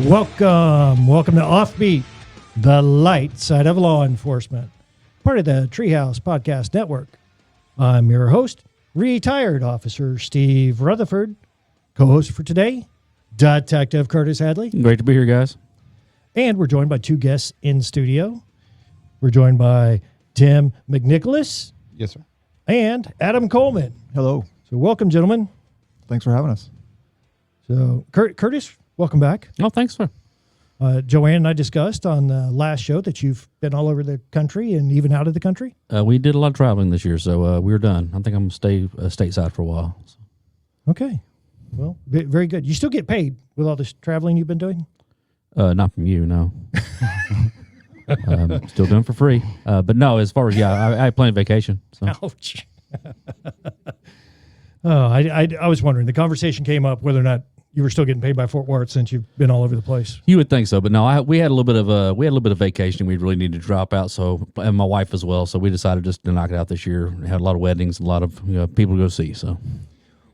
Welcome to Offbeat, the light side of law enforcement, part of the Treehouse Podcast Network. I'm your host, retired Officer Steve Rutherford. Co-host for today, Detective Curtis Hadley. Great to be here, guys. And we're joined by two guests in studio. We're joined by Tim McNicholas. Yes, sir. And Adam Coleman. Hello. So welcome, gentlemen. Thanks for having us. So Curtis, welcome back. Oh, thanks, sir. Joanne and I discussed on the last show that you've been all over the country and even out of the country. We did a lot of traveling this year, so we're done. I think I'm going to stay stateside for a while. So. Okay. Well, very good. You still get paid with all this traveling you've been doing? Not from you, no. Still doing it for free. But no, as far as, I had plenty of vacation. So. Ouch. I was wondering. The conversation came up whether or not you were still getting paid by Fort Worth since you've been all over the place. You would think so, but no. We had a little bit of vacation. We really needed to drop out. So, and my wife as well. So we decided just to knock it out this year. We had a lot of weddings, a lot of people to go see. So,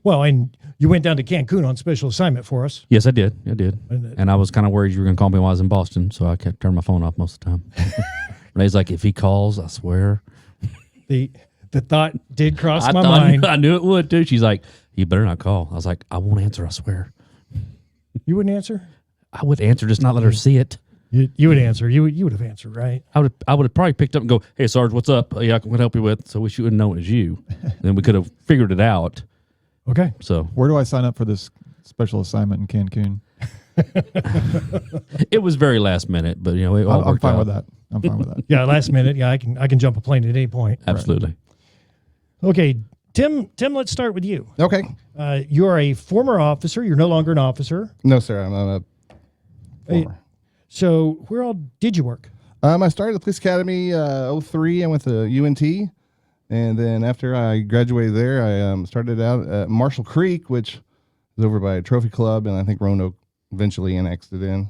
well, and you went down to Cancun on special assignment for us. Yes, I did. And I was kind of worried you were going to call me while I was in Boston, so I kept turning my phone off most of the time. Renee's like, if he calls, I swear. The thought did cross my mind. I knew it would too. She's like, you better not call. I was like, I won't answer. I swear. You wouldn't answer? I would answer, just not let her see it. You would answer. You would have answered, right? I would have probably picked up and go, hey, Sarge, what's up? Yeah, I can help you with. So we wouldn't know it was you. Then we could have figured it out. Okay. So where do I sign up for this special assignment in Cancun? It was very last minute, but it all I'm worked fine out. with that. I'm fine with that. Yeah, last minute. Yeah, I can jump a plane at any point. Absolutely. Right. Okay, Tim, let's start with you. Okay. You are a former officer. You're no longer an officer. No, sir. I'm a former. So where all did you work? I started at the police academy 03. I went to UNT. And then after I graduated there, I started out at Marshall Creek, which is over by Trophy Club, and I think Roanoke eventually annexed it in.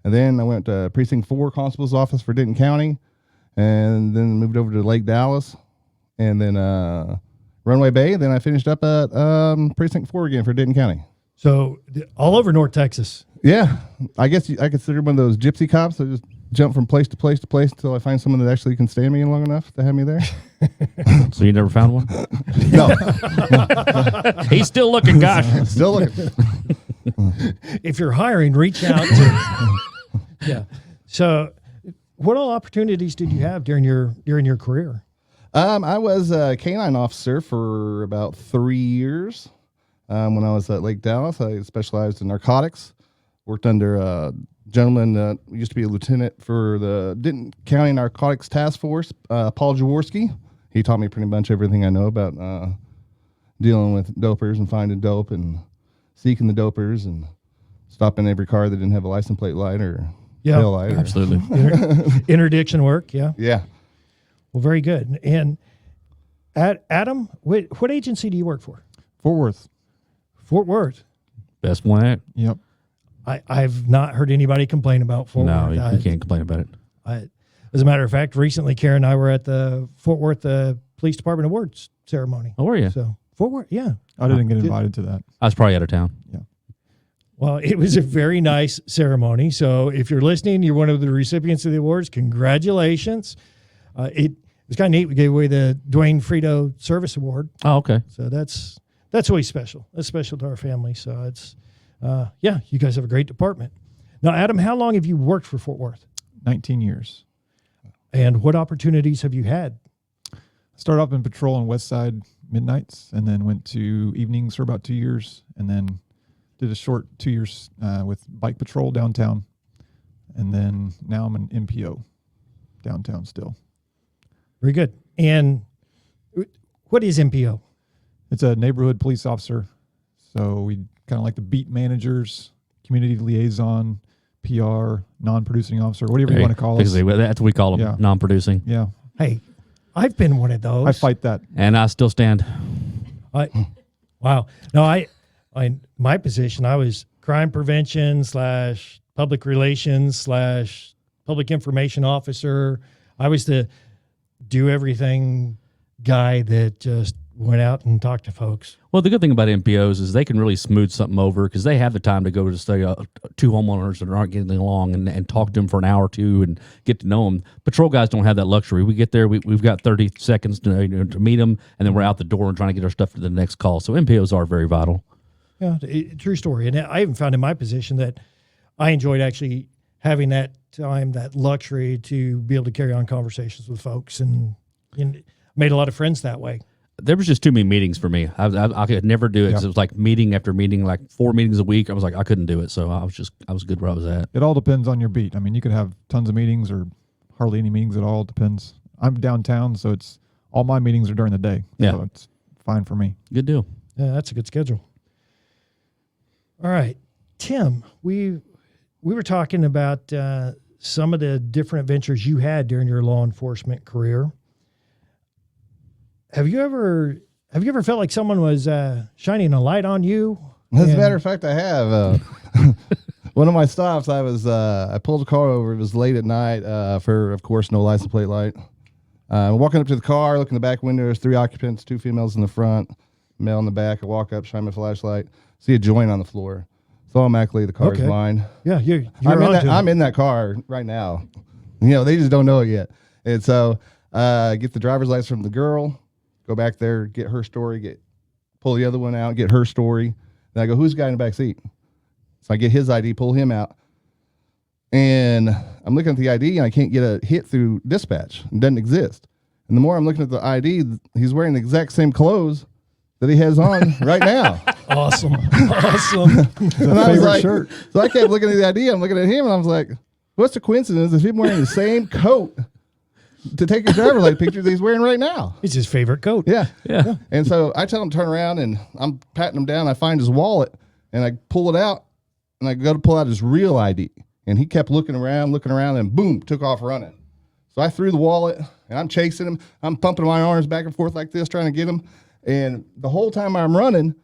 And then I went to Precinct 4 Constable's Office for Denton County, and then moved over to Lake Dallas, and then Runway Bay. Then I finished up at Precinct 4 again for Denton County. So all over North Texas. Yeah, I guess I consider one of those gypsy cops that just jump from place to place to place until I find someone that actually can stand me long enough to have me there. So you never found one? No. He's still looking, gosh. Still looking. If you're hiring, reach out to. Yeah. So what all opportunities did you have during your career? I was a canine officer for about 3 years. When I was at Lake Dallas, I specialized in narcotics. Worked under a gentleman that used to be a lieutenant for the Denton County Narcotics Task Force, Paul Jaworski. He taught me pretty much everything I know about dealing with dopers and finding dope and seeking the dopers and stopping every car that didn't have a license plate light or tail light. Absolutely. Interdiction work, yeah. Yeah. Well, very good. And Adam, what agency do you work for? Fort Worth. Fort Worth. Best one at. Yep. I've not heard anybody complain about Fort Worth. No, you can't complain about it. As a matter of fact, recently Karen and I were at the Fort Worth Police Department Awards ceremony. Oh, were you? So Fort Worth, yeah. I didn't get invited to that. I was probably out of town. Yeah. Well, it was a very nice ceremony. So if you're listening, you're one of the recipients of the awards. Congratulations. It was kind of neat. We gave away the Dwayne Frito Service Award. Oh, okay. So that's always special. That's special to our family. So it's, you guys have a great department. Now, Adam, how long have you worked for Fort Worth? 19 years. And what opportunities have you had? Started off in patrol on West Side midnights, and then went to evenings for about 2 years, and then did a short 2 years with bike patrol downtown, and then now I'm an MPO downtown still. Very good. And what is MPO? It's a neighborhood police officer, so we kind of like the beat managers, community liaison, PR, non-producing officer, whatever you want to call us. That's what we call them, Yeah. non-producing. Yeah, Hey, I've been one of those. I fight that. And I still stand. Wow. No, my position, I was crime prevention / public relations / public information officer. I was the do everything guy that just went out and talked to folks. Well, the good thing about MPOs is they can really smooth something over because they have the time to go to stay two homeowners that aren't getting along and talk to them for an hour or two and get to know them. Patrol guys don't have that luxury. We get there, we've got 30 seconds to meet them, and then we're out the door and trying to get our stuff to the next call. So MPOs are very vital. Yeah, true story. And I even found in my position that I enjoyed actually having that time, that luxury to be able to carry on conversations with folks and made a lot of friends that way. There was just too many meetings for me. I could never do it because it was like meeting after meeting, like 4 meetings a week. I was like, I couldn't do it. So I was good where I was at. It all depends on your beat. I mean, you could have tons of meetings or hardly any meetings at all. It depends. I'm downtown, so it's all my meetings are during the day. Yeah. So it's fine for me. Good deal. Yeah, that's a good schedule. All right, Tim, we were talking about some of the different adventures you had during your law enforcement career. Have you ever felt like someone was shining a light on you? As a matter of fact, I have. One of my stops, I pulled a car over. It was late at night for, of course, no license plate light. Walking up to the car, looking in the back window. There's 3 occupants, 2 females in the front, male in the back. I walk up, shine my flashlight, see a joint on the floor. So automatically the car's mine. Yeah, you're I'm in that car right now. They just don't know it yet. And so get the driver's license from the girl. Go back there, get her story, pull the other one out, get her story. Then I go, who's the guy in the back seat? So I get his ID, pull him out. And I'm looking at the ID and I can't get a hit through dispatch. It doesn't exist. And the more I'm looking at the ID, he's wearing the exact same clothes that he has on right now. Awesome. And I was like, shirt. So I kept looking at the ID. I'm looking at him and I was like, what's the coincidence of him wearing the same coat to take his driver's license picture that he's wearing right now? It's his favorite coat. Yeah. Yeah. And so I tell him to turn around and I'm patting him down. I find his wallet and I pull it out and I go to pull out his real ID. And he kept looking around and boom, took off running. So I threw the wallet and I'm chasing him. I'm pumping my arms back and forth like this, trying to get him. And the whole time I'm running,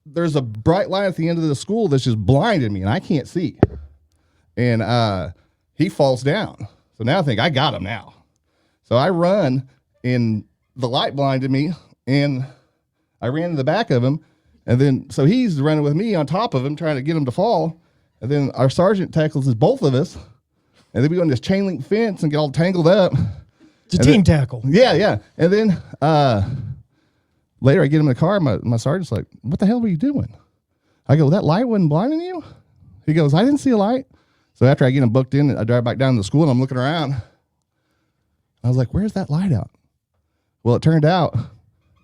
there's a bright light at the end of the school that's just blinding me and I can't see. And he falls down. So now I think I got him now. So I run and the light blinded me and I ran to the back of him. And then, so he's running with me on top of him, trying to get him to fall. And then our sergeant tackles us, both of us. And then we go on this chain link fence and get all tangled up. It's a team tackle. Yeah. And then later I get him in the car. My sergeant's like, what the hell were you doing? I go, that light wasn't blinding you? He goes, I didn't see a light. So after I get him booked in, I drive back down to the school and I'm looking around. I was like, where's that light out? Well, it turned out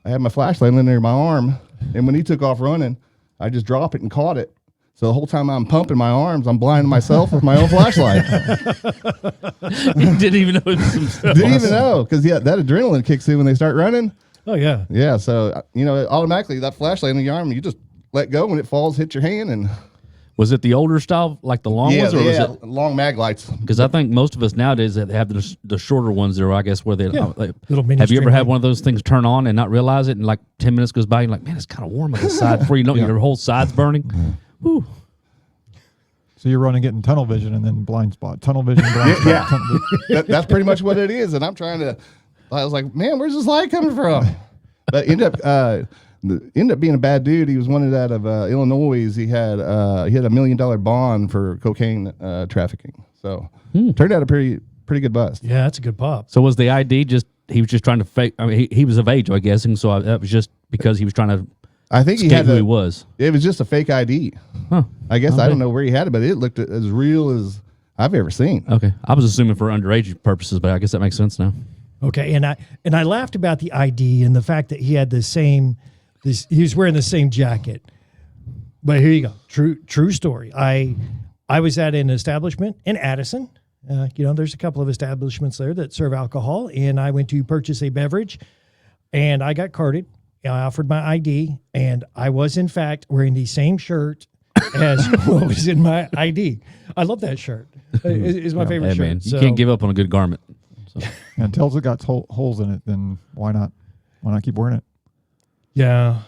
I had my flashlight under my arm. And when he took off running, I just dropped it and caught it. So the whole time I'm pumping my arms, I'm blinding myself with my own flashlight. He didn't even know it was himself. Didn't even know, because that adrenaline kicks in when they start running. Oh, yeah. Yeah, so, automatically that flashlight in the arm, you just let go when it falls, hit your hand. And Was it the older style, like the long ones? Or was it long mag lights. Because I think most of us nowadays that have the shorter ones there, I guess, where they little mini have you ever string had light. one of those things turn on and not realize it, and like 10 minutes goes by, you're like, man, it's kind of warm on the side before you know your whole side's burning. Whew. So you're running, getting tunnel vision and then blind spot. Tunnel vision, blind spot. Tunnel vision. That's pretty much what it is. And I was like, man, where's this light coming from? But ended up being a bad dude. He was wanted out of Illinois. He had a $1 million bond for cocaine trafficking. So turned out a pretty good bust. Yeah, that's a good pop. So was the ID just, he was just trying to fake, I mean, he was of age, I guess, and so that was just because he was trying to I think he state had who he was. It was just a fake ID. Huh. I guess Okay. I don't know where he had it, but it looked as real as I've ever seen. Okay. I was assuming for underage purposes, but I guess that makes sense now. Okay, and I laughed about the ID and the fact that he had he was wearing the same jacket. But here you go, true story. I was at an establishment in Addison. There's a couple of establishments there that serve alcohol, and I went to purchase a beverage, and I got carded. I offered my ID, and I was in fact wearing the same shirt as what was in my ID. I love that shirt. It's my favorite shirt. Man, you can't give up on a good garment. So. Until it got holes in it, then why not? Why not keep wearing it? Yeah.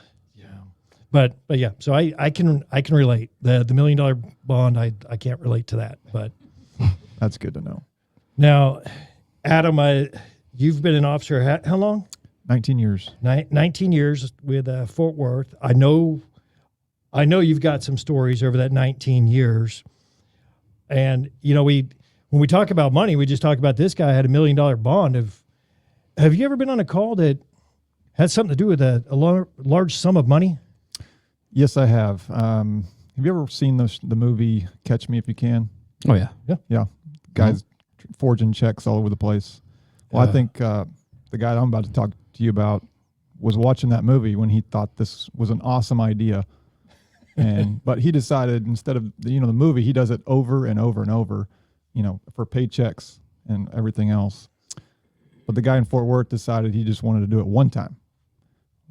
But yeah, so I can relate. The $1 million bond, I can't relate to that. But That's good to know. now, Adam, you've been an officer how long? 19 years. 19 years with Fort Worth. I know you've got some stories over that 19 years. And, when we talk about money, we just talk about this guy had $1 million bond. Have you ever been on a call that had something to do with a large sum of money? Yes, I have. Have you ever seen the movie Catch Me If You Can? Oh, yeah. Yeah. Guys forging checks all over the place. Well, I think the guy that I'm about to talk to you about was watching that movie when he thought this was an awesome idea. But he decided instead of, the movie, he does it over and over and over, for paychecks and everything else. But the guy in Fort Worth decided he just wanted to do it one time,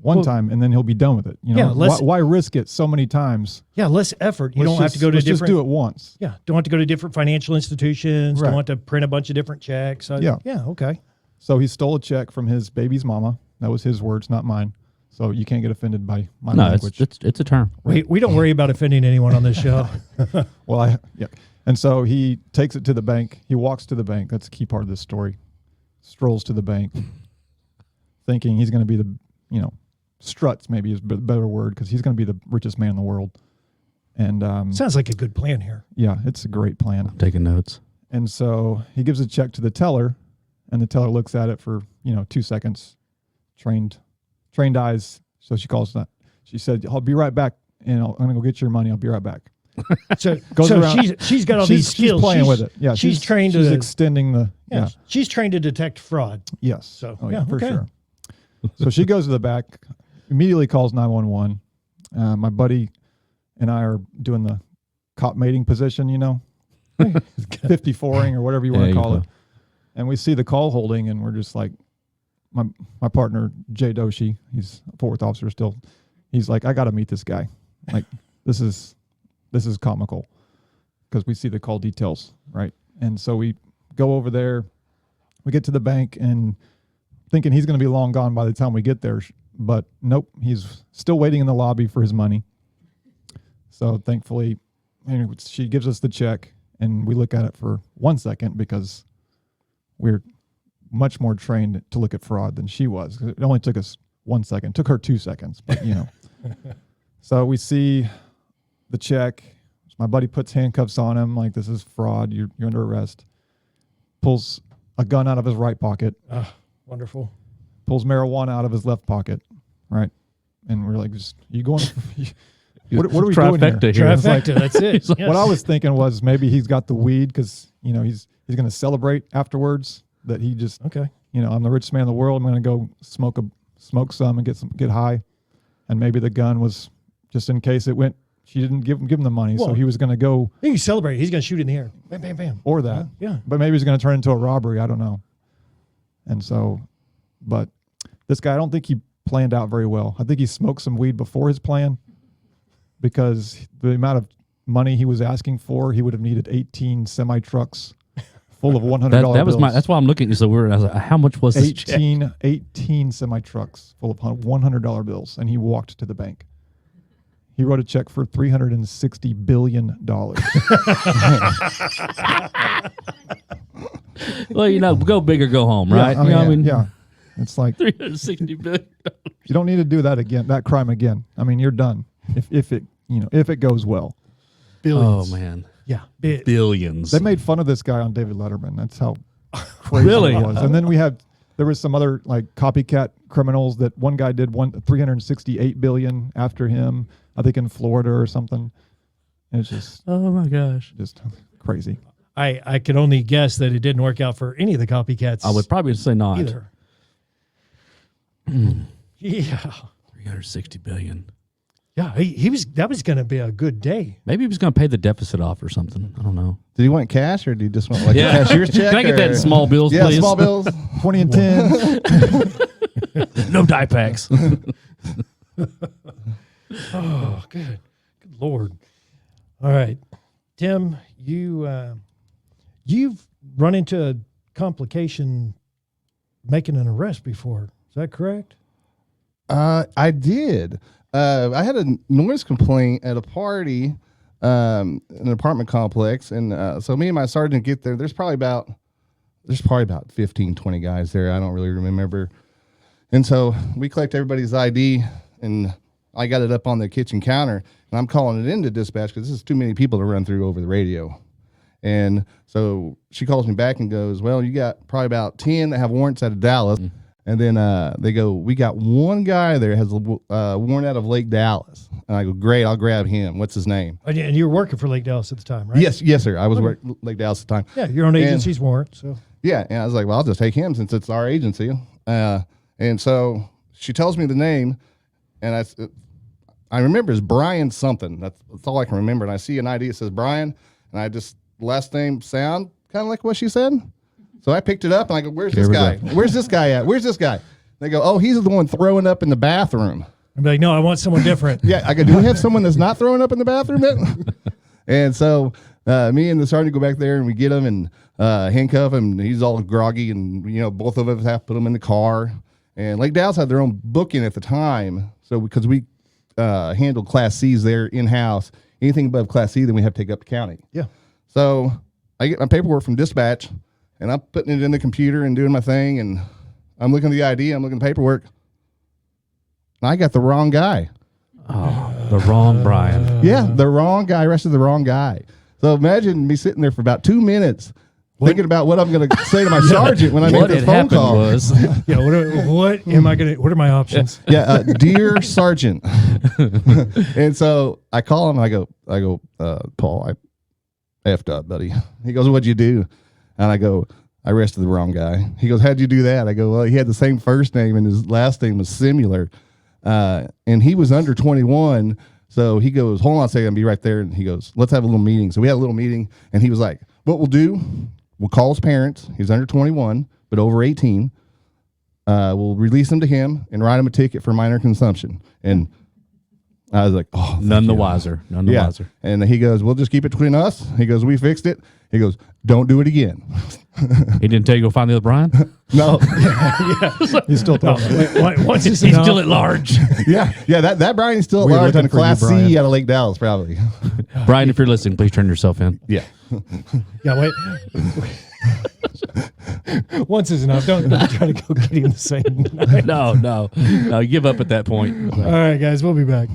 and then he'll be done with it. Why risk it so many times? Yeah, less effort. You don't have to go to let's just do it once. Yeah, don't have to go to different financial institutions. Right. Don't have to print a bunch of different checks. Yeah, okay. So he stole a check from his baby's mama. That was his words, not mine. So you can't get offended by my language. It's a term. We don't worry about offending anyone on this show. Well, And so he takes it to the bank. He walks to the bank. That's a key part of this story. Strolls to the bank, thinking he's going to be the, struts maybe is a better word, because he's going to be the richest man in the world. And sounds like a good plan here. Yeah, it's a great plan. I'm taking notes. And so he gives a check to the teller, and the teller looks at it for 2 seconds. Trained eyes. So she calls that. She said, "I'll be right back, and I'm going to go get your money. I'll be right back." So around, she's got all these skills. She's playing with it. Yeah, she's trained. She's extending the. Yeah, she's trained to detect fraud. Yes. So for sure. So she goes to the back, immediately calls 911. My buddy and I are doing the cop mating position, 54ing or whatever you want to call it. And we see the call holding, and we're just like, my partner Jay Doshi, he's a Fort Worth officer still. He's like, I got to meet this guy. Like, this is comical, because we see the call details, right? And so we go over there, we get to the bank, and thinking he's going to be long gone by the time we get there, but nope, he's still waiting in the lobby for his money. So thankfully, she gives us the check, and we look at it for 1 second, because we're much more trained to look at fraud than she was. It only took us 1 second. It took her 2 seconds, but So we see the check. My buddy puts handcuffs on him, like, this is fraud. You're under arrest. Pulls a gun out of his right pocket. Wonderful. Pulls marijuana out of his left pocket, right? And we're like, you going? What are we doing here? Trifecta, that's it. Yes. What I was thinking was maybe he's got the weed, because he's going to celebrate afterwards that he just I'm the richest man in the world. I'm going to go smoke some and get high, and maybe the gun was just in case it went. She didn't give him the money, so he was going to go. He can celebrate. He's going to shoot in the air, bam, bam, bam, or that. But maybe he's going to turn into a robbery. I don't know. And so, but this guy, I don't think he planned out very well. I think he smoked some weed before his plan, because the amount of money he was asking for, he would have needed 18 semi trucks full of $100 bills. That's why I'm looking. So I was like, how much was this check? 18 semi trucks full of $100 bills, and he walked to the bank. He wrote a check for $360 billion. Well, go big or go home, right? Yeah, it's like $360 billion. You don't need to do that crime again. I mean, you're done if it goes well. Billions. Oh man, yeah, billions. They made fun of this guy on David Letterman. That's how crazy it was. And then there was some other like copycat criminals that one guy did $368 billion after him, I think in Florida or something. And it's just, oh my gosh, just crazy. I could only guess that it didn't work out for any of the copycats. I would probably say not either. Yeah, $360 billion. Yeah, that was going to be a good day. Maybe he was going to pay the deficit off or something. I don't know. Did he want cash, or did he just want a cashier's check? Can I get that in small bills, please? Yeah, small bills. 20 and 10. No die packs. Oh, good Lord. All right, Tim, you've run into a complication making an arrest before. Is that correct? I did. I had a noise complaint at a party, in an apartment complex, and so me and my sergeant get there. There's probably about 15, 20 guys there. I don't really remember And so we collect everybody's ID, and I got it up on the kitchen counter, and I'm calling it into dispatch because this is too many people to run through over the radio. And so she calls me back and goes, well, you got probably about 10 that have warrants out of Dallas. And then they go, we got one guy there has a warrant out of Lake Dallas. And I go, great, I'll grab him. What's his name? And you were working for Lake Dallas at the time, right? Yes, sir. I was working Lake Dallas at the time. Yeah, your own agency's warrant. So yeah, and I was like, well, I'll just take him since it's our agency. And so she tells me the name, and I remember it's Brian something. That's all I can remember. And I see an ID that says Brian, and I just last name sound kind of like what she said. So I picked it up and I go, where's this guy? Where's this guy at? Where's this guy? They go, oh, he's the one throwing up in the bathroom. I'm like, no, I want someone different. Yeah, I go, do we have someone that's not throwing up in the bathroom then? And so me and the sergeant go back there and we get him and handcuff him. He's all groggy, and both of us have to put him in the car. And Lake Dallas had their own booking at the time, so because we handled Class C's there in-house, anything above Class C, then we have to take up to county. Yeah. So I get my paperwork from dispatch, and I'm putting it in the computer and doing my thing, and I'm looking at the ID, I'm looking at the paperwork, and I got the wrong guy. Oh, the wrong Brian. Yeah, the wrong guy, arrested the wrong guy. So imagine me sitting there for about 2 minutes thinking about what I'm going to say to my sergeant when I make this phone call. Was, yeah, what are my options? Yeah, dear sergeant. And so I call him, and I go, Paul, I effed up, buddy. He goes, what'd you do? And I go, I arrested the wrong guy. He goes, how'd you do that? I go, well, he had the same first name and his last name was similar. And he was under 21. So he goes, hold on a second, I'll be right there. And he goes, let's have a little meeting. So we had a little meeting, and he was like, what we'll do, we'll call his parents. He's under 21, but over 18. We'll release him to him and write him a ticket for minor consumption. And I was like, oh, none the wiser. None the wiser. And he goes, we'll just keep it between us. He goes, we fixed it. He goes, don't do it again. He didn't tell you to go find the other Brian? No. He's still talking. Once He's still at large. Yeah. That Brian's still at large on a Class C out of Lake Dallas, probably. Brian, if you're listening, please turn yourself in. Yeah. Yeah, wait. Once is enough. Don't try to go get him the same night. No. Give up at that point. All right, guys, we'll be back.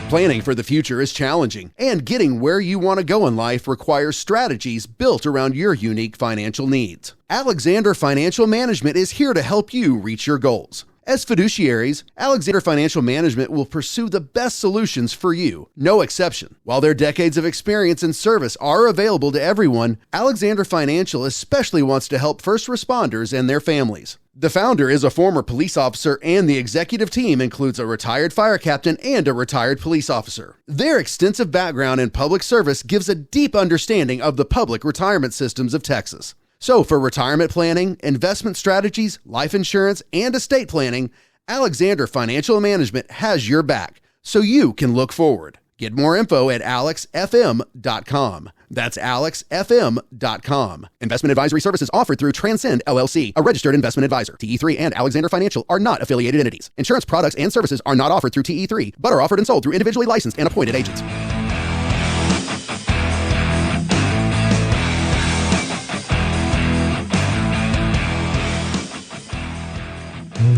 Planning for the future is challenging, and getting where you want to go in life requires strategies built around your unique financial needs. Alexander Financial Management is here to help you reach your goals. As fiduciaries, Alexander Financial Management will pursue the best solutions for you, no exception. While their decades of experience and service are available to everyone, Alexander Financial especially wants to help first responders and their families. The founder is a former police officer, and the executive team includes a retired fire captain and a retired police officer. Their extensive background in public service gives a deep understanding of the public retirement systems of Texas. So for retirement planning, investment strategies, life insurance, and estate planning, Alexander Financial Management has your back, so you can look forward. Get more info at alexfm.com. That's alexfm.com. Investment advisory services offered through Transcend LLC, a registered investment advisor. TE3 and Alexander Financial are not affiliated entities. Insurance products and services are not offered through TE3, but are offered and sold through individually licensed and appointed agents.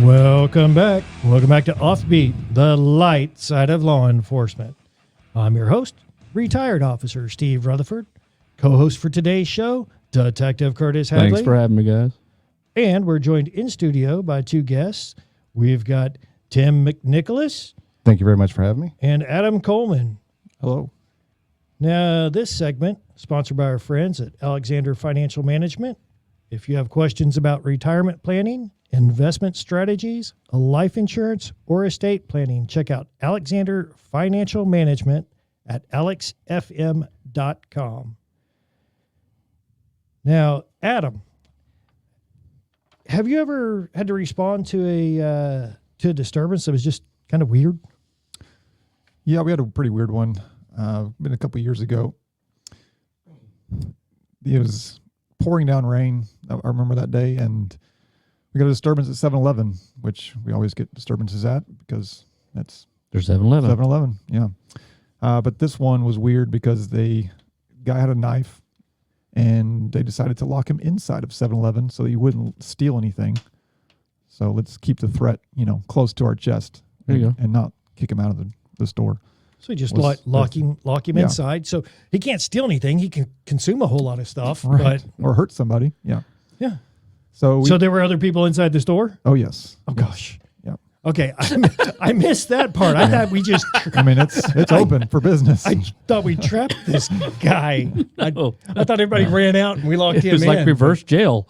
Welcome back. Welcome back to Offbeat, the light side of law enforcement. I'm your host, retired officer Steve Rutherford. Co-host for today's show, Detective Curtis Hadley. Thanks for having me, guys. And we're joined in studio by two guests. We've got Tim McNicholas. Thank you very much for having me. And Adam Coleman. Hello. Now, this segment, sponsored by our friends at Alexander Financial Management. If you have questions about retirement planning, investment strategies, life insurance, or estate planning, check out Alexander Financial Management at alexfm.com. Now, Adam, have you ever had to respond to a disturbance that was just kind of weird? Yeah, we had a pretty weird one. Been a couple of years ago. It was pouring down rain. I remember that day, and we got a disturbance at 7-Eleven, which we always get disturbances at because that's There's 7-Eleven. 7-Eleven, yeah. But this one was weird because guy had a knife, and they decided to lock him inside of 7-Eleven so he wouldn't steal anything. So let's keep the threat, close to our chest. There you go. And not kick him out of the store. So you just lock him Yeah. inside. So he can't steal anything. He can consume a whole lot of stuff. Right. But Or hurt somebody. Yeah. yeah. So So there were other people inside the store? oh yes. Oh, Yes. gosh. Yeah. Okay. I missed that part. I thought we just, I mean, it's open for business. I thought we trapped this guy. I Oh. thought everybody ran out and we locked It him was in. like reverse jail.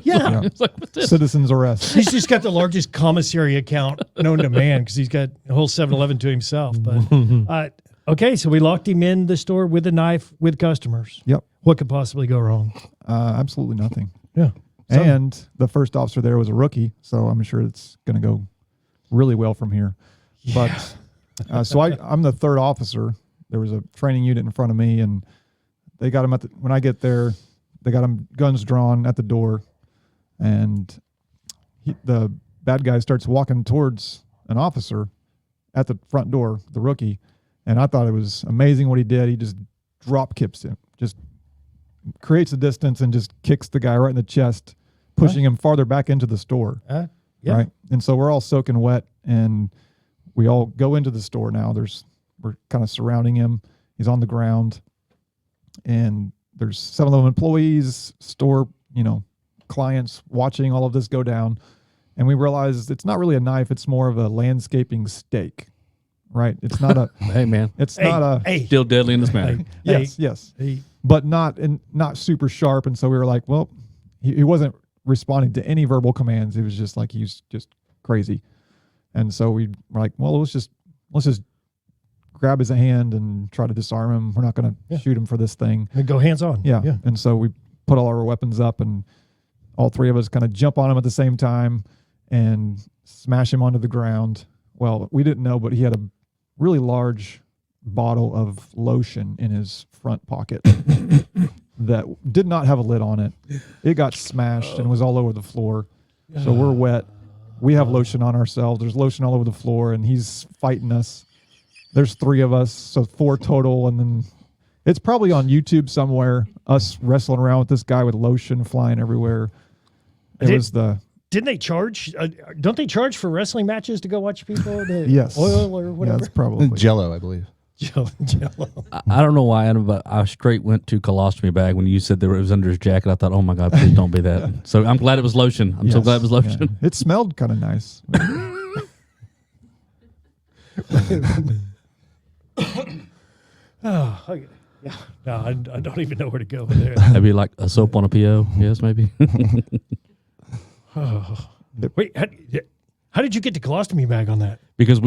Yeah. It's like, what's this? Citizens arrest. He's just got the largest commissary account known to man because he's got a whole 7-Eleven to himself. But okay, so we locked him in the store with a knife with customers. Yep. What could possibly go wrong? Absolutely nothing. Yeah. And the first officer there was a rookie, so I'm sure it's going to go really well from here. But so I'm the third officer. There was a training unit in front of me, and they got him when I get there, they got him guns drawn at the door, and the bad guy starts walking towards an officer at the front door, the rookie, and I thought it was amazing what he did. He just drop kicks him, just creates a distance and just kicks the guy right in the chest, pushing him farther back into the store. Yeah. Right. And so we're all soaking wet, and we all go into the store now. We're kind of surrounding him. He's on the ground, and there's 7-Eleven employees, store, clients watching all of this go down. And we realize it's not really a knife. It's more of a landscaping stake, right? It's not a, Hey, man. it's not a, Hey. Still deadly in this matter. yes. Hey. But not super sharp. And so we were like, well, he wasn't responding to any verbal commands. It was just like, he was just crazy. And so we were like, well, let's just grab his hand and try to disarm him. We're not going to shoot him for this thing. And go hands on. Yeah. And so we put all our weapons up, and all three of us kind of jump on him at the same time and smash him onto the ground. Well, we didn't know, but he had a really large bottle of lotion in his front pocket that did not have a lid on it. It got smashed and was all over the floor. So we're wet. We have lotion on ourselves. There's lotion all over the floor, and he's fighting us. There's 3 of us, so 4 total. And then it's probably on YouTube somewhere, us wrestling around with this guy with lotion flying everywhere. Didn't they charge? Don't they charge for wrestling matches to go watch people? Yes. Oil or whatever? Yeah, that's probably. Jello, I believe. Jello. I don't know why, Adam, but I straight went to colostomy bag when you said it was under his jacket. I thought, oh my God, please don't be that. So I'm glad it was lotion. I'm so Yes, glad it was lotion. yeah. It smelled kind of nice. Oh, okay. Yeah. No, I don't even know where to go with there. Maybe like a soap on a PO. Yes, maybe. Wait, how did you get the colostomy bag on that? Because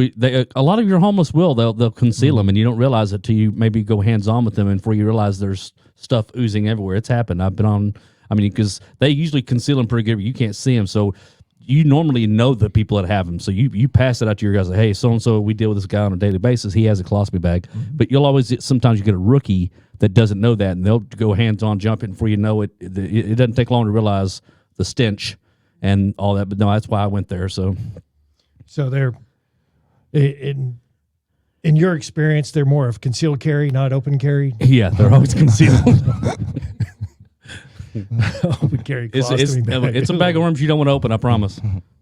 a lot of your homeless they'll conceal them, and you don't realize it till you maybe go hands on with them, and before you realize there's stuff oozing everywhere. It's happened. I've been on. I mean, because they usually conceal them pretty good, but you can't see them, so you normally know the people that have them. So you pass it out to your guys. Like, hey, so and so, we deal with this guy on a daily basis. He has a colostomy bag, but you'll always sometimes you get a rookie that doesn't know that, and they'll go hands on, jump it before you know it. It doesn't take long to realize the stench and all that. But no, that's why I went there. So they're in your experience, they're more of concealed carry, not open carry. yeah, they're always concealed. Open carry colostomy bag. It's a bag of worms you don't want to open. I promise.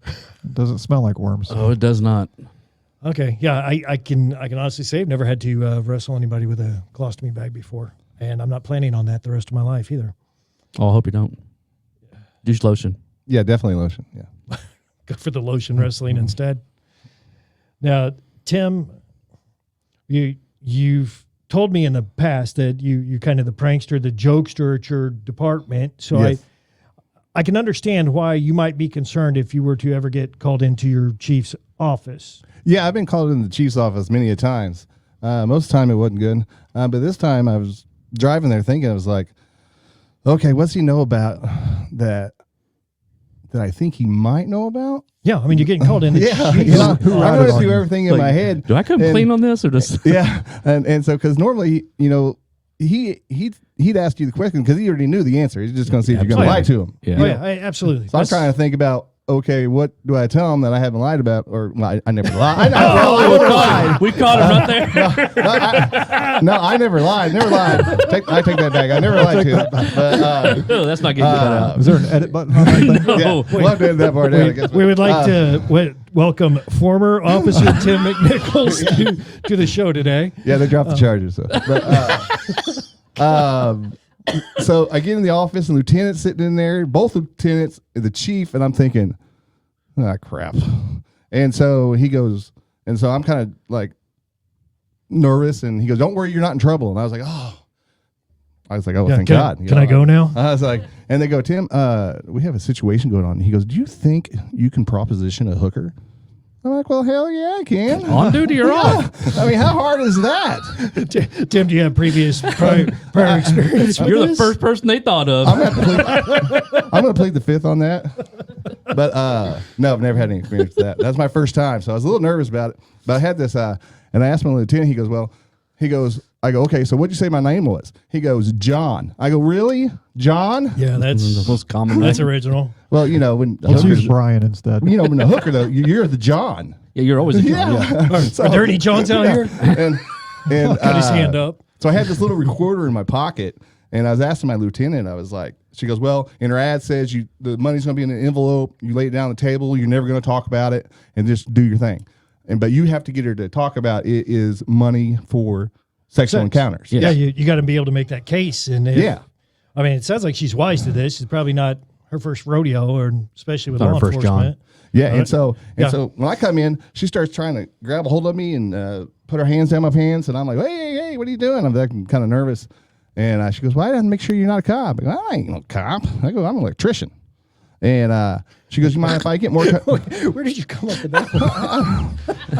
It doesn't smell like worms. Oh, it does not. Okay, yeah, I can honestly say I've never had to wrestle anybody with a colostomy bag before, and I'm not planning on that the rest of my life either. Oh, I hope you don't. Use lotion. Yeah, definitely lotion. Yeah. Go for the lotion wrestling instead. Now, Tim, you've told me in the past that you're kind of the prankster, the jokester at your department. So Yes. I can understand why you might be concerned if you were to ever get called into your chief's office. Yeah, I've been called in the chief's office many a times. Most of the time it wasn't good. But this time I was driving there thinking, I was like, okay, what's he know about that I think he might know about? Yeah, I mean, you're getting called in. Yeah, chief's you know, office. I'm going to do everything in my head. Do I come And- clean on this or just? Yeah, and so because normally, you know, he'd ask you the question because he already knew the answer. He's just going to see if you're going to lie to him. Yeah. Oh, yeah, absolutely. So I'm trying to think about okay, what do I tell him that I haven't lied about? Or I never lied. I never lied. We caught him right there. No, I never lied. Never lied. I take that back. I never lied to him. But, Oh, that's not getting that out. Is there an edit button on that thing? yeah, we'll have to edit that part out, I guess. We would like to welcome former Officer Tim McNicholas to the show today. Yeah, they dropped the charges. So. But, so I get in the office and lieutenant's sitting in there, both lieutenants, the chief, and I'm thinking, crap. And so he goes, and so I'm kind of like nervous, and he goes, don't worry, you're not in trouble. And I was like, oh, thank God. Can I go now? I was like, and they go, Tim, we have a situation going on. He goes, do you think you can proposition a hooker? I'm like, well, hell yeah, I can. On duty or off? I mean, how hard is that? Tim, do you have previous prior experience? With You're this? the first person they thought of. I'm going to plead the fifth on that. But no, I've never had any experience with that. That's my first time, so I was a little nervous about it. But I had this, and I asked my lieutenant. I go, okay, so what'd you say my name was? He goes, John. I go, really? John? Yeah, that's the most common. that's name. original. Well, you know, when Let's hookers, use Brian instead. you know, when the hooker, though, you're the John. Yeah, you're always a John. Yeah. So- Are there any Johns out here? and Got his hand up. So I had this little recorder in my pocket, and I was asking my lieutenant, I was like, she goes, well, in her ad says the money's going to be in an envelope. You lay it down on the table. You're never going to talk about it, and just do your thing. But you have to get her to talk about it is money for sexual encounters. Yeah, you got to be able to make that case. And Yeah. I mean, it sounds like she's wise to this. She's probably not her first rodeo, or especially with Not law her first enforcement. Yeah, and so Yeah. when I come in, she starts trying to grab a hold of me and put her hands down my pants, and I'm like, hey, what are you doing? I'm like, kind of nervous, and she goes, well, I didn't make sure you're not a cop. I go, I ain't no cop. I go, I'm an electrician, and she goes, you mind if I get more? Where did you come up with that?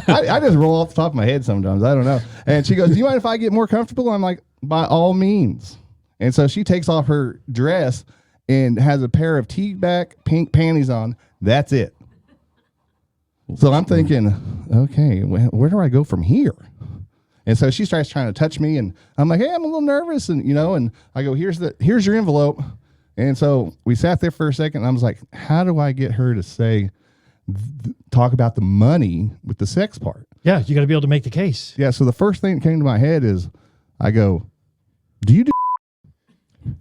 I just roll off the top of my head sometimes. I don't know. And she goes, do you mind if I get more comfortable? I'm like, by all means. And so she takes off her dress and has a pair of teaback pink panties on. That's it. So I'm thinking, okay, where do I go from here? And so she starts trying to touch me, and I'm like, hey, I'm a little nervous, and and I go, here's your envelope. And so we sat there for a second, and I was like, how do I get her to say, talk about the money with the sex part? Yeah, you got to be able to make the case. Yeah. So the first thing that came to my head is, I go, do you do?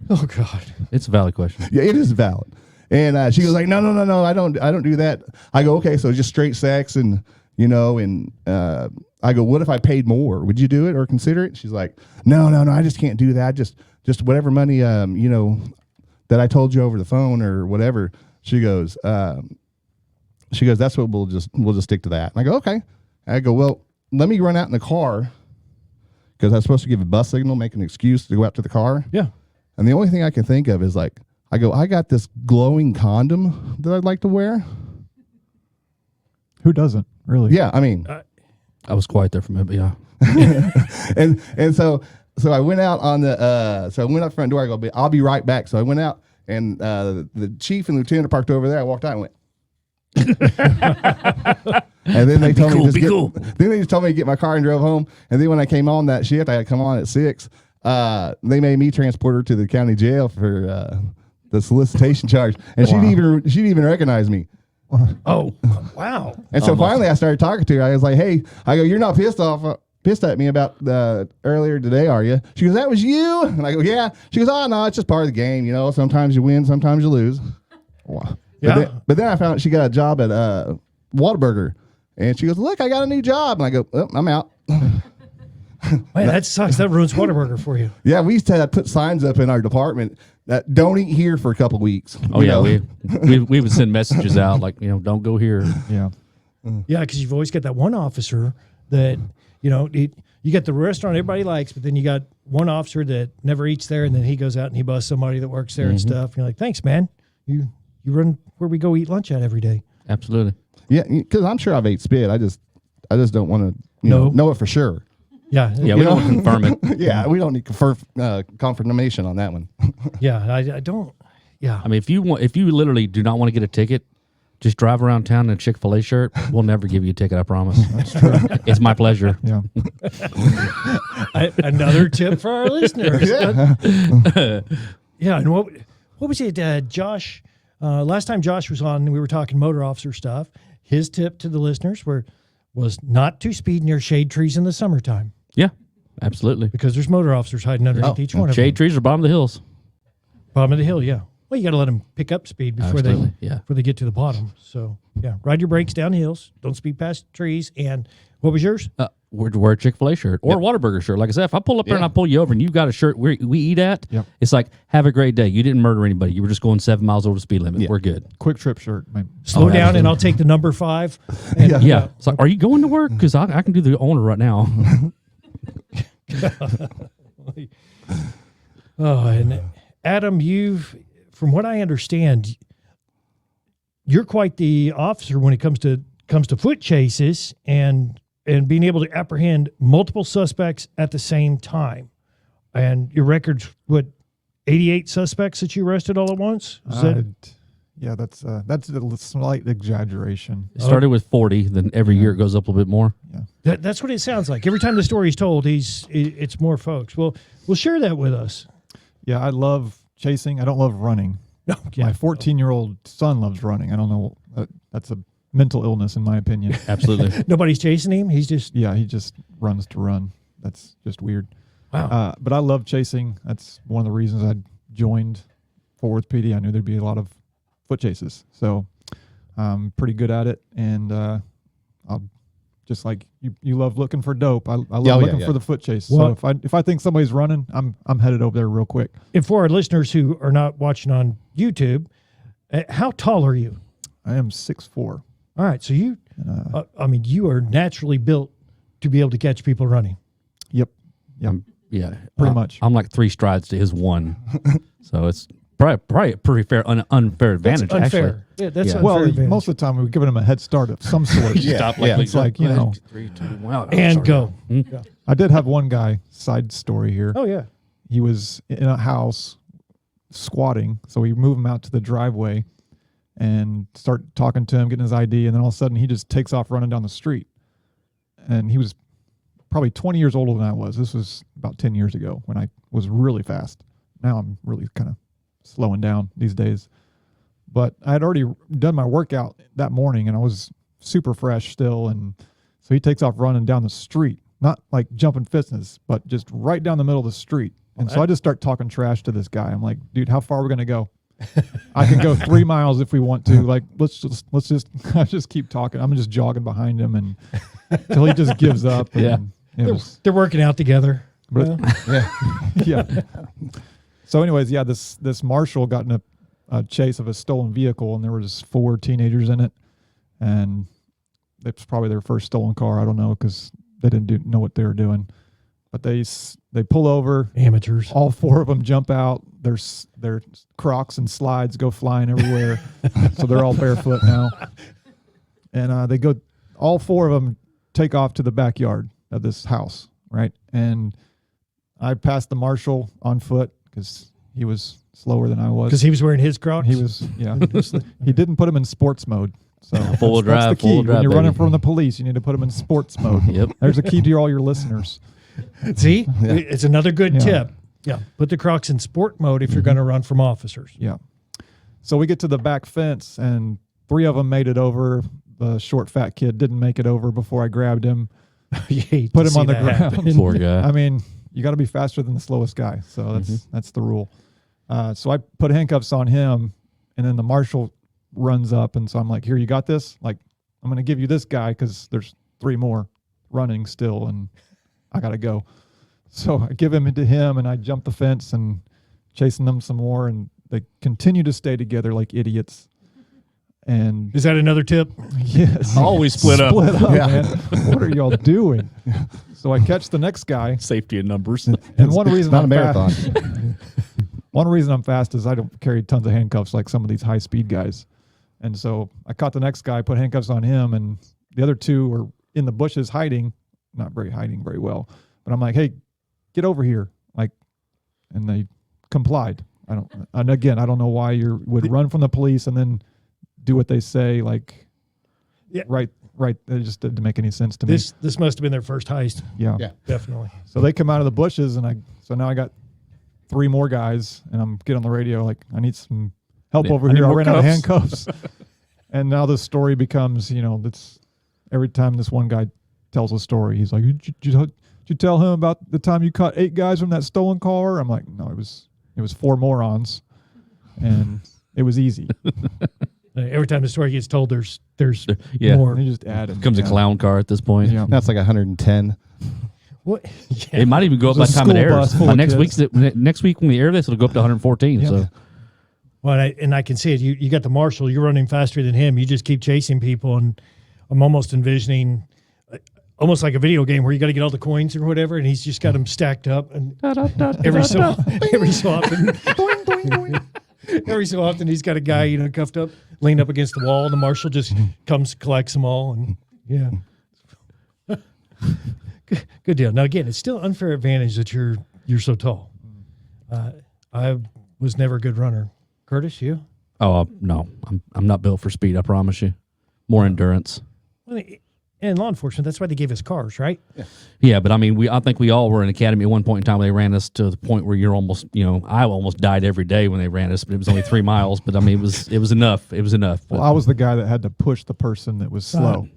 Oh God. It's a valid question. Yeah, it is valid. And she goes like, no, I don't do that. I go, okay, so just straight sex, and I go, what if I paid more? Would you do it or consider it? She's like, no, I just can't do that. Just whatever money, that I told you over the phone or whatever. She goes, that's what we'll just stick to that. And I go, okay. I go, well, let me run out in the car, because I was supposed to give a bus signal, make an excuse to go out to the car. Yeah. And the only thing I can think of is like, I got this glowing condom that I'd like to wear. Who doesn't, really? Yeah, I mean, I was quiet there for a minute, but yeah. and so I went out on the I went out the front door. I go, I'll be right back. So I went out, and the chief and lieutenant parked over there. I walked out and went. And then they told me then they just told me to get my car and drove home. And then when I came on that shift, I had come on at 6. They made me transport her to the county jail for the solicitation charge, and she didn't even recognize me. Oh, wow. And so finally, I started talking to her. I was like, "Hey, I go, you're not pissed at me about earlier today, are you?" She goes, "That was you?" And I go, "Yeah." She goes, "Oh no, it's just part of the game. Sometimes you win, sometimes you lose." Wow. Yeah. But then I found she got a job at Whataburger, and she goes, "Look, I got a new job." And I go, "Oh, I'm out." Man, that sucks. That ruins Whataburger for you. Yeah, we used to put signs up in our department that don't eat here for a couple weeks. Oh yeah, we would send messages out like, don't go here. Yeah. Yeah, because you've always got that one officer that, you get the restaurant everybody likes, but then you got one officer that never eats there, and then he goes out and he busts somebody that works there and stuff. And you're like, thanks, man. You run where we go eat lunch at every day. Absolutely. Yeah, because I'm sure I've ate spit. I just don't want to know it for sure. Yeah. Yeah, we don't confirm it. Yeah, we don't need confirmation on that one. Yeah, I don't. Yeah. I mean, if you literally do not want to get a ticket, just drive around town in a Chick-fil-A shirt. We'll never give you a ticket, I promise. That's true. It's my pleasure. Yeah. Another tip for our listeners. Yeah. Yeah, and what was it, Josh? Last time Josh was on, we were talking motor officer stuff. His tip to the listeners was not to speed near shade trees in the summertime Yeah, absolutely. because there's motor officers hiding underneath each one of them. Shade trees are bottom of the hills. Bottom of the hill, yeah. Well, you got to let them pick up speed before they get to the bottom. So, yeah, ride your brakes down hills. Don't speed past trees. And what was yours? Wear a Chick-fil-A shirt or a Whataburger shirt. Like I said, if I pull up there and I pull you over and you've got a shirt we eat at, it's like, have a great day. You didn't murder anybody. You were just going 7 miles over the speed limit. We're good. Quick Trip shirt. Slow down and I'll take the number 5. And, Yeah. It's like, are you going to work? Because I can do the owner right now. And Adam, from what I understand, you're quite the officer when it comes to foot chases and being able to apprehend multiple suspects at the same time. And your record's 88 suspects that you arrested all at once? Yeah, that's a slight exaggeration. It started with 40, then every year it goes up a little bit more. Yeah, That's what it sounds like. Every time the story's told, it's more folks. Well, share that with us. Yeah, I love chasing. I don't love running. No, yeah. My 14-year-old son loves running. I don't know. That's a mental illness, in my opinion. Absolutely. Nobody's chasing him. He's just He just runs to run. That's just weird. wow. But I love chasing. That's one of the reasons I joined Fort Worth PD. I knew there'd be a lot of foot chases, so I'm pretty good at it. And I'll just like you love looking for dope. I love looking for the foot chase. Well, so if I think somebody's running, I'm headed over there real quick. And for our listeners who are not watching on YouTube, how tall are you? I am 6'4". All right, so you, you are naturally built to be able to catch people running. Yep. Yeah. Pretty much. I'm like 3 strides to his 1. So it's probably a pretty fair, unfair advantage, That's unfair. actually. Yeah, that's Yeah. unfair Well, advantage. most of the time we're giving them a head start of some sort. It's like, 3, 2, 1. And go. I did have one guy, side story here. Oh, yeah. He was in a house squatting. So we move him out to the driveway and start talking to him, getting his ID. And then all of a sudden he just takes off running down the street. And he was probably 20 years older than I was. This was about 10 years ago when I was really fast. Now I'm really kind of slowing down these days. But I had already done my workout that morning and I was super fresh still. And so he takes off running down the street, not like jumping fences, but just right down the middle of the street. And so I just start talking trash to this guy. I'm like, dude, how far are we going to go? I can go 3 miles if we want to. Like, let's just keep talking. I'm just jogging behind him and until he just gives up. And They're working out together. But, yeah. So anyways, this marshal got in a chase of a stolen vehicle and there was 4 teenagers in it. And it's probably their first stolen car. I don't know because they didn't know what they were doing. But they pull over. Amateurs. All 4 of them jump out. Their Crocs and slides go flying everywhere. So they're all barefoot now. And they go, all 4 of them take off to the backyard of this house, right? And I passed the marshal on foot because he was slower than I was. Because he was wearing his Crocs? He was, yeah. He didn't put him in sports mode. So Full that's the key. full drive, When you're running baby. from the police, you need to put them in sports mode. Yep. There's a key to all your listeners. See? It's another good tip. Yeah. Put the Crocs in sport mode if you're going to run from officers. Yeah. So we get to the back fence, and 3 of them made it over. The short, fat kid didn't make it over before I grabbed him, put him on the ground. Poor guy. I mean, you got to be faster than the slowest guy. So that's the rule. So I put handcuffs on him, and then the marshal runs up, and so I'm like, here, you got this? Like, I'm going to give you this guy because there's 3 more running still, and I got to go. So I give him to him, and I jump the fence and chasing them some more, and they continue to stay together like idiots. And Is that another tip? yes, Always split up. man. What are y'all doing? So I catch the next guy. Safety in numbers. And one reason not I'm a marathon. fast, one reason I'm fast is I don't carry tons of handcuffs like some of these high speed guys. And so I caught the next guy, put handcuffs on him, and the other 2 were in the bushes hiding, not hiding very well. But I'm like, hey, get over here. And they complied. I don't know why you would run from the police and then do what they say. Right. It just didn't make any sense to me. This must have been their first heist. Yeah. Definitely. So they come out of the bushes, and so now I got 3 more guys, and I'm getting on the radio like, I need some help Yeah, over I need here. I more ran out of cuffs." handcuffs. And now the story becomes, that's every time this one guy tells a story, he's like, did you tell him about the time you caught 8 guys from that stolen car? I'm like, no, it was 4 morons, and it was easy. Every time the story gets told, there's Yeah. more. And they just add it. Becomes a clown car at this point. Yeah. That's like 110. What? It might even go up by There's the a time it school bus airs. full By of next week when we air this, it'll go up to 114. Yeah. So Well, and I can see it. You got the marshal. You're running faster than him. You just keep chasing people, and I'm almost envisioning, almost like a video game where you got to get all the coins or whatever, and he's just got them stacked up, and every so often, every so often he's got a guy cuffed up, leaned up against the wall, and the marshal just comes, collects them all, and yeah, good deal. Now again, it's still unfair advantage that you're so tall. I was never a good runner. Curtis, you? Oh no, I'm not built for speed. I promise you. More endurance. Well, in law enforcement, that's why they gave us cars, right? Yeah, but I mean, I think we all were in academy at one point in time. They ran us to the point where you're almost, I almost died every day when they ran us. But it was only 3 miles. But I mean, it was enough. It was enough. Well, I was the guy that had to push the person that was slow.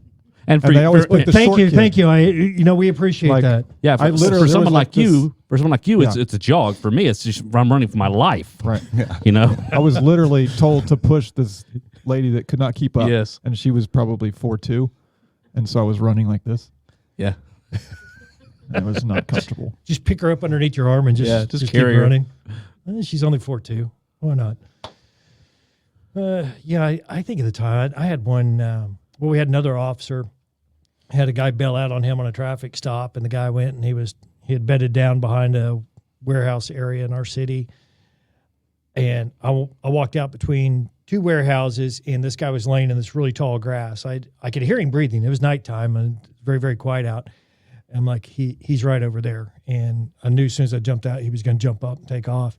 And And they always put the Thank short you, kid. thank you. We appreciate Like, that. yeah, I for literally- there someone was like like this- you, Yeah. it's a jog. For me, it's just I'm running for my life. Right. I I was literally told to push this lady that could not keep up. Yes. And she was probably 4'2", and so I was running like this. Yeah. And it was not comfortable. Just pick her up underneath your arm and just just keep carry her. running. She's only 4'2". Why not? I think at the time I had one. We had another officer. Had a guy bail out on him on a traffic stop, and the guy went and he had bedded down behind a warehouse area in our city. And I walked out between 2 warehouses, and this guy was laying in this really tall grass. I could hear him breathing. It was nighttime and very, very quiet out. And I'm like, he's right over there. And I knew as soon as I jumped out, he was going to jump up and take off.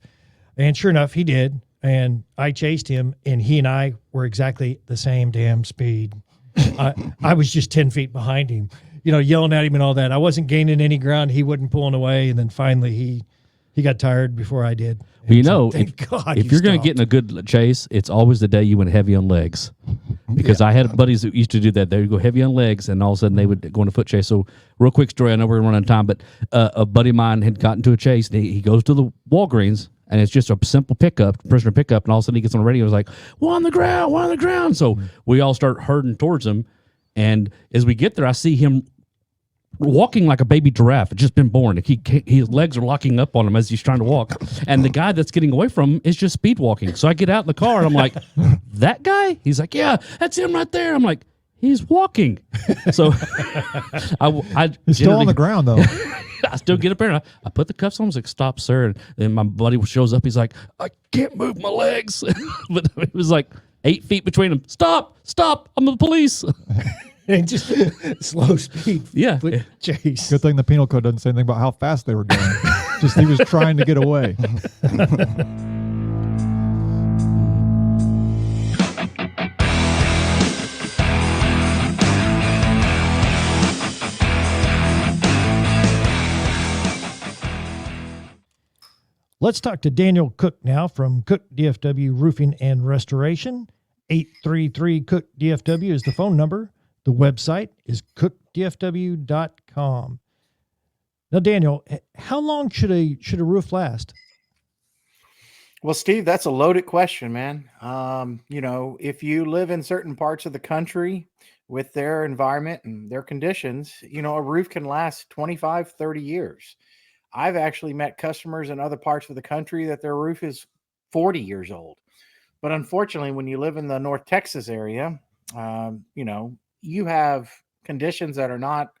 And sure enough, he did. And I chased him, and he and I were exactly the same damn speed. I was just 10 feet behind him, yelling at him and all that. I wasn't gaining any ground. He wasn't pulling away. And then finally he got tired before I did. And Well, thank God if you you're going to stopped. get in a good chase, it's always the day you went heavy on legs. Because I had buddies that used to do that. They would go heavy on legs, and all of a sudden they would go on a foot chase. So real quick story, I know we're running out of time, but a buddy of mine had gotten to a chase. And he goes to the Walgreens, and it's just a simple prisoner pickup, and all of a sudden he gets on the radio and is like, one on the ground. So we all start herding towards him. And as we get there, I see him walking like a baby giraffe. Had just been born. His legs are locking up on him as he's trying to walk. And the guy that's getting away from him is just speed walking. So I get out in the car, and I'm like, that guy? He's like, yeah, that's him right there. I'm like, he's walking. So I It's still on the ground, though. I still get up there, and I put the cuffs on. I was like, stop, sir. And then my buddy shows up. He's like, I can't move my legs. But it was like 8 feet between them. Stop. I'm the police. And just slow speed. Yeah. foot chase. Good thing the penal code doesn't say anything about how fast they were going. Just he was trying to get away. Let's talk to Daniel Cook now from Cook DFW Roofing and Restoration. 833 Cook DFW is the phone number. The website is cookdfw.com. Now, Daniel, how long should a roof last? Well, Steve, that's a loaded question, man. If you live in certain parts of the country with their environment and their conditions, a roof can last 25, 30 years. I've actually met customers in other parts of the country that their roof is 40 years old. But unfortunately, when you live in the North Texas area, you have conditions that are not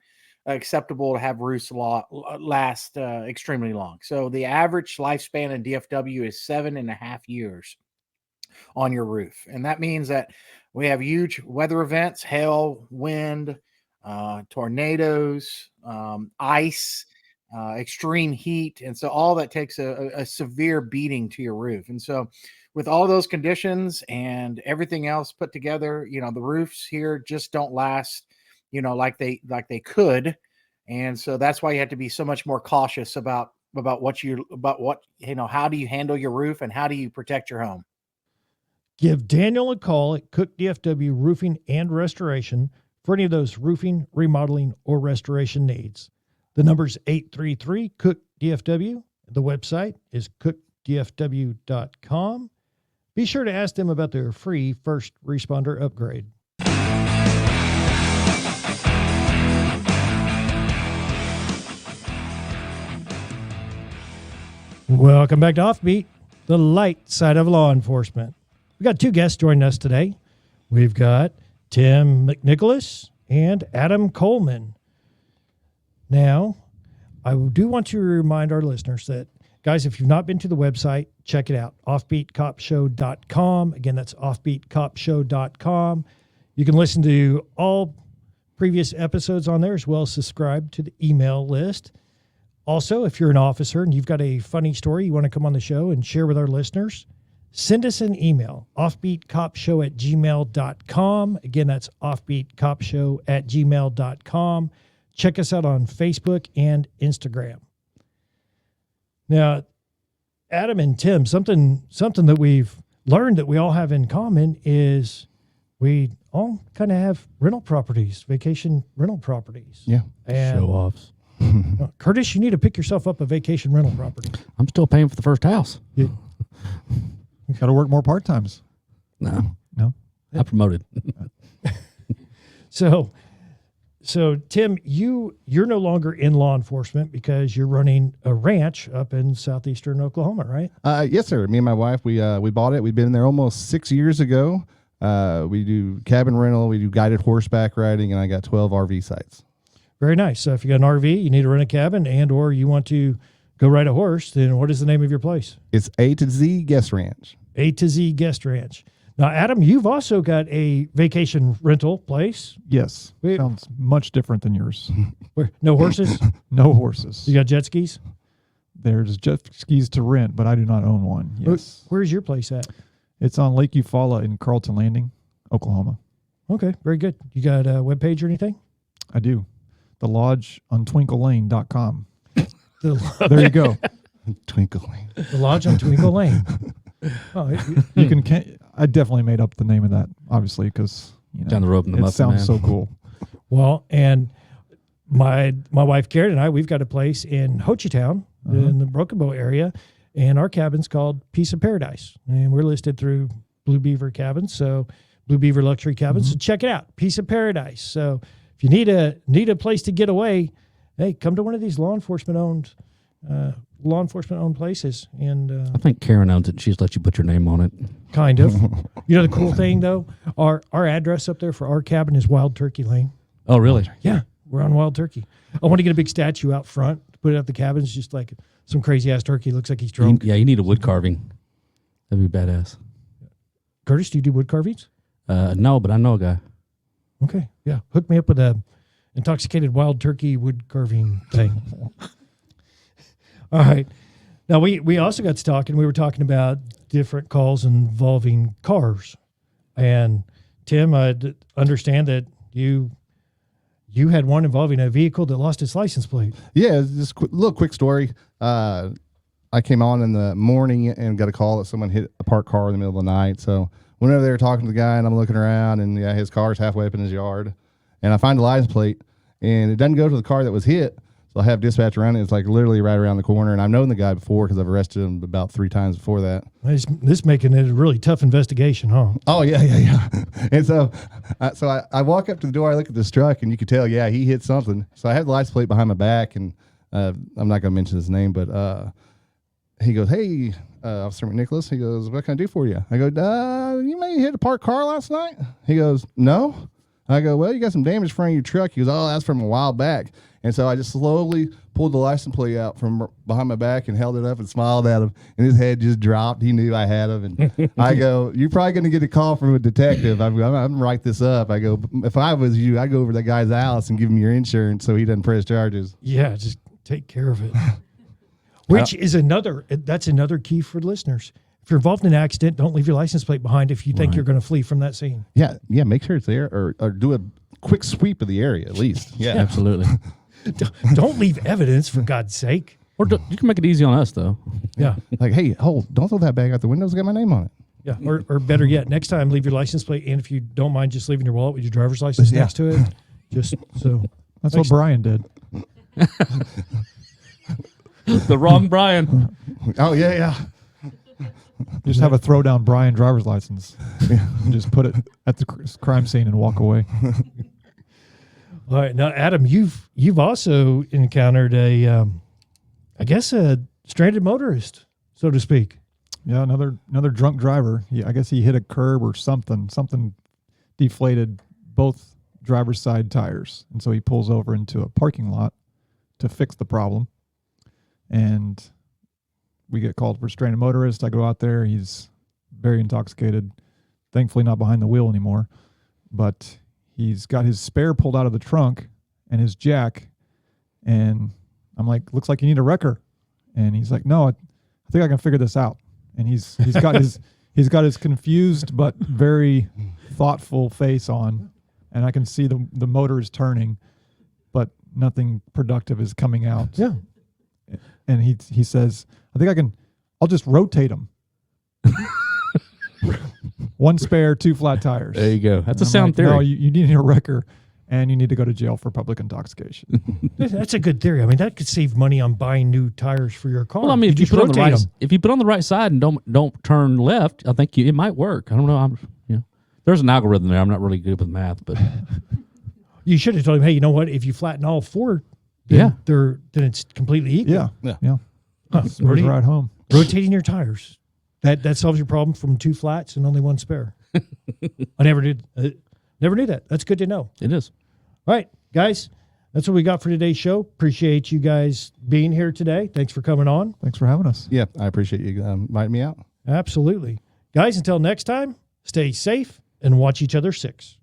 acceptable to have roofs last extremely long. So the average lifespan in DFW is 7.5 years on your roof. And that means that we have huge weather events, hail, wind, tornadoes, ice, extreme heat. And so all that takes a severe beating to your roof. And so with all those conditions and everything else put together, the roofs here just don't last, like they could. And so that's why you have to be so much more cautious about how do you handle your roof and how do you protect your home? Give Daniel a call at Cook DFW Roofing and Restoration for any of those roofing, remodeling, or restoration needs. The number's 833-COOK-DFW. The website is cookdfw.com. Be sure to ask them about their free first responder upgrade. Welcome back to Offbeat, the light side of law enforcement. We've got two guests joining us today. We've got Tim McNicholas and Adam Coleman. Now, I do want to remind our listeners that, guys, if you've not been to the website, check it out, offbeatcopshow.com. Again, that's offbeatcopshow.com. You can listen to all previous episodes on there, as well as subscribe to the email list. Also, if you're an officer and you've got a funny story you want to come on the show and share with our listeners, send us an email, offbeatcopshow@gmail.com. Again, that's offbeatcopshow@gmail.com. Check us out on Facebook and Instagram. Now, Adam and Tim, something that we've learned that we all have in common is we all kind of have rental properties, vacation rental properties. Yeah. And Show offs. Curtis, you need to pick yourself up a vacation rental property. I'm still paying for the first house. Got to work more part-times. No. I promoted. So Tim, you're no longer in law enforcement because you're running a ranch up in southeastern Oklahoma, right? Yes, sir. Me and my wife, we bought it. We've been there almost 6 years ago. We do cabin rental. We do guided horseback riding, and I got 12 RV sites. Very nice. So if you got an RV, you need to rent a cabin, and or you want to go ride a horse, then what is the name of your place? It's A to Z Guest Ranch. A to Z Guest Ranch. Now, Adam, you've also got a vacation rental place. Yes. Wait. Sounds much different than yours. Where, no horses? No horses. You got jet skis? There's jet skis to rent, but I do not own one. Yes. Where's your place at? It's on Lake Eufaula in Carlton Landing, Oklahoma. Okay, very good. You got a webpage or anything? I do. The Lodge on twinklelane.com. The There you go. Twinkling. Lodge on Twinkle Lane. Oh, You can. I definitely made up the name of that, obviously, because Down the road from the it Muffin sounds Man. so cool. well, and my wife Karen and I, we've got a place in Ho Chi Town in the Broken Bow area, and our cabin's called Piece of Paradise, and we're listed through Blue Beaver Cabins, so Blue Beaver Luxury Cabins. So check it out, Piece of Paradise. So if you need a place to get away, hey, come to one of these law enforcement owned places, and I think Karen owns it and she's let you put your name on it. kind of. You know the cool thing though, our address up there for our cabin is Wild Turkey Lane. Oh, really? Yeah, we're on Wild Turkey. I want to get a big statue out front to put it at the cabin. It's just like some crazy ass turkey. Looks like he's drunk. You need a wood carving. That'd be badass. Curtis, do you do wood carvings? No, but I know a guy. Okay, yeah. Hook me up with a intoxicated wild turkey wood carving thing. All right. Now we also got to talking. We were talking about different calls involving cars, and Tim, I understand that you had one involving a vehicle that lost its license plate. Yeah, it's just a little quick story. I came on in the morning and got a call that someone hit a parked car in the middle of the night. So went over there talking to the guy, and I'm looking around, and yeah, his car's halfway up in his yard. And I find the license plate, and it doesn't go to the car that was hit. So I have dispatch around it. It's like literally right around the corner. And I've known the guy before because I've arrested him about 3 times before that. This making it a really tough investigation, huh? Oh, yeah. And so I walk up to the door. I look at this truck, and you could tell, yeah, he hit something. So I had the license plate behind my back, and I'm not going to mention his name, but he goes, hey, Officer McNicholas. He goes, what can I do for you? I go, you may have hit a parked car last night? He goes, no. I go, well, you got some damage in front of your truck. He goes, oh, that's from a while back. And so I just slowly pulled the license plate out from behind my back and held it up and smiled at him. And his head just dropped. He knew I had him. And I go, you're probably going to get a call from a detective. I'm going to write this up. I go, if I was you, I'd go over to that guy's house and give him your insurance so he doesn't press charges. Yeah, just take care of it. Which is that's another key for listeners. If you're involved in an accident, don't leave your license plate behind if you think you're going to flee from that scene. Yeah, make sure it's there or do a quick sweep of the area at least. Yeah. Absolutely. Don't leave evidence, for God's sake. Or you can make it easy on us, though. Yeah. Like, hey, don't throw that bag out the window. It's got my name on it. Yeah, or better yet, next time leave your license plate, and if you don't mind, just leaving your wallet with your driver's license Yeah. next to it. Just so That's what Brian did. The wrong Brian. Oh yeah. Just have a throw down Brian driver's license. And just put it at the crime scene and walk away. All right, now Adam, you've also encountered a stranded motorist, so to speak. Yeah, another drunk driver. I guess he hit a curb or something. Something deflated both driver's side tires, and so he pulls over into a parking lot to fix the problem. And we get called for stranded motorist. I go out there. He's very intoxicated. Thankfully, not behind the wheel anymore, but he's got his spare pulled out of the trunk and his jack. And I'm like, looks like you need a wrecker. And he's like, no, I think I can figure this out. And he's got his confused but very thoughtful face on, and I can see the motor is turning, but nothing productive is coming out. Yeah. And he says, I think I'll just rotate them. One spare, 2 flat tires. There you go. That's a And I'm sound like, theory. No, you need a wrecker, and you need to go to jail for public intoxication. That's a good theory. I mean, that could save money on buying new tires for your car. Well, I mean, if you just put on the rotate right, 'em. if you put on the right side and don't turn left, I think it might work. I don't know. There's an algorithm there. I'm not really good with math, but You should have told him, hey, you know what? If you flatten all 4, then then it's completely equal. Yeah. Huh, Smooth ride home. rotating your tires. That solves your problem from 2 flats and only 1 spare. I never knew that. That's good to know. it is. All right, guys, that's what we got for today's show. Appreciate you guys being here today. Thanks for coming on. Thanks for having us. Yeah, I appreciate you inviting me out. Absolutely. Guys, until next time, stay safe and watch each other 6.